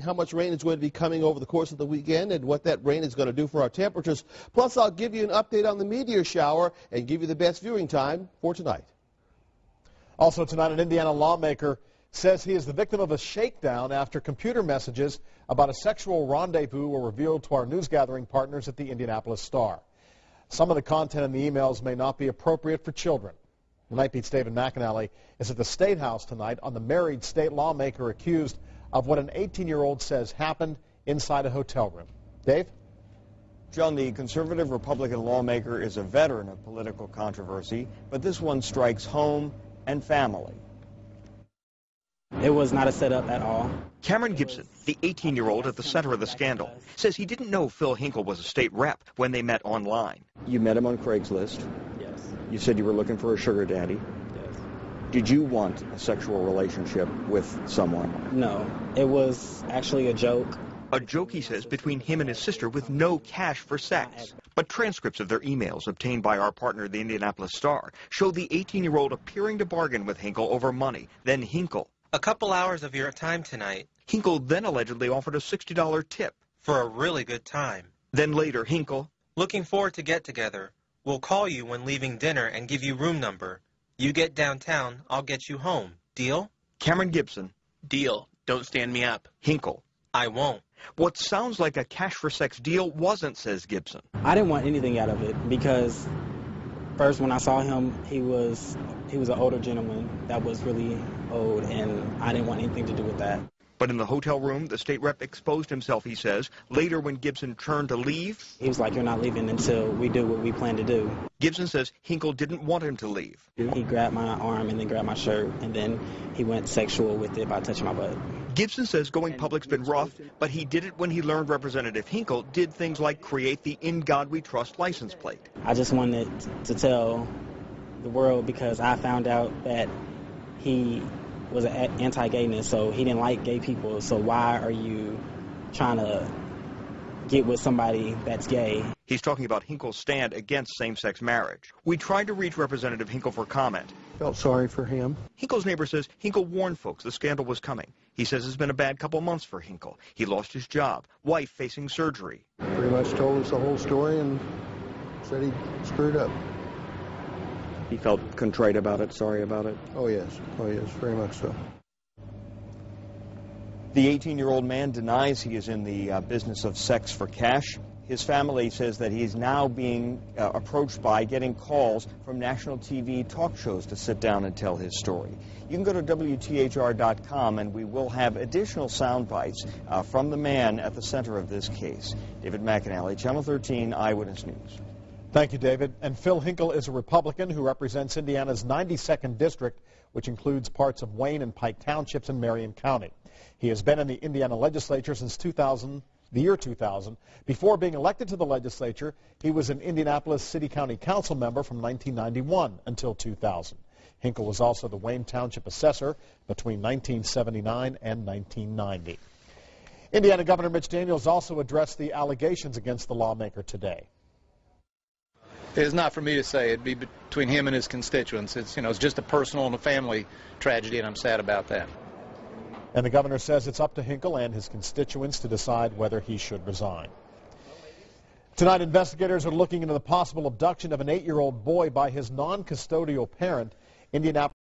How much rain is going to be coming over the course of the weekend and what that rain is going to do for our temperatures. Plus, I'll give you an update on the meteor shower and give you the best viewing time for tonight. Also tonight, an Indiana lawmaker says he is the victim of a shakedown after computer messages about a sexual rendezvous were revealed to our news gathering partners at the Indianapolis Star. Some of the content in the emails may not be appropriate for children. Nightbeat's David McAnally is at the State House tonight on the married state lawmaker accused of what an 18-year-old says happened inside a hotel room. Dave? John, the conservative Republican lawmaker is a veteran of political controversy, but this one strikes home and family. It was not a setup at all. Cameron Gibson, the 18-year-old at the center of the scandal, says he didn't know Phil Hinkle was a state rep when they met online. You met him on Craigslist. Yes. You said you were looking for a sugar daddy. Yes. Did you want a sexual relationship with someone? No. It was actually a joke. A joke, he says, between him and his sister with no cash for sex. But transcripts of their emails obtained by our partner, the Indianapolis Star, show the 18-year-old appearing to bargain with Hinkle over money, then Hinkle. A couple hours of your time tonight. Hinkle then allegedly offered a $60 tip. For a really good time. Then later, Hinkle. Looking forward to get together. We'll call you when leaving dinner and give you room number. You get downtown, I'll get you home. Deal? Cameron Gibson. Deal. Don't stand me up. Hinkle. I won't. What sounds like a cash for sex deal wasn't, says Gibson. I didn't want anything out of it because first when I saw him, he was an older gentleman that was really old, and I didn't want anything to do with that. But in the hotel room, the state rep exposed himself, he says. Later, when Gibson turned to leave, he was like, "You're not leaving until we do what we plan to do." Gibson says Hinkle didn't want him to leave. He grabbed my arm and then grabbed my shirt, and then he went sexual with it by touching my butt. Gibson says going public's been rough, but he did it when he learned Representative Hinkle did things like create the In God We Trust license plate. I just wanted to tell the world because I found out that he was an anti-gayness, so he didn't like gay people. So why are you trying to get with somebody that's gay? He's talking about Hinkle's stand against same-sex marriage. We tried to reach Representative Hinkle for comment. Felt sorry for him. Hinkle's neighbor says Hinkle warned folks the scandal was coming. He says it's been a bad couple months for Hinkle. He lost his job, wife facing surgery. Pretty much told us the whole story and said he screwed up. He felt contrite about it, sorry about it? Oh, yes, very much so. The 18-year-old man denies he is in the business of sex for cash. His family says that he's now being approached by getting calls from national TV talk shows to sit down and tell his story. You can go to WTHR.com and we will have additional sound bites from the man at the center of this case. David McAnally, Channel 13 Eyewitness News. Thank you, David. And Phil Hinkle is a Republican who represents Indiana's 92nd district, which includes parts of Wayne and Pike Townships in Marion County. He has been in the Indiana legislature since the year 2000. Before being elected to the legislature, he was an Indianapolis City County Council member from 1991 until 2000. Hinkle was also the Wayne Township assessor between 1979 and 1990. Indiana Governor Mitch Daniels also addressed the allegations against the lawmaker today. It's not for me to say. It'd be between him and his constituents. It's just a personal and a family tragedy, and I'm sad about that. And the governor says it's up to Hinkle and his constituents to decide whether he should resign. Tonight, investigators are looking into the possible abduction of an 8-year-old boy by his non-custodial parent. Indianapolis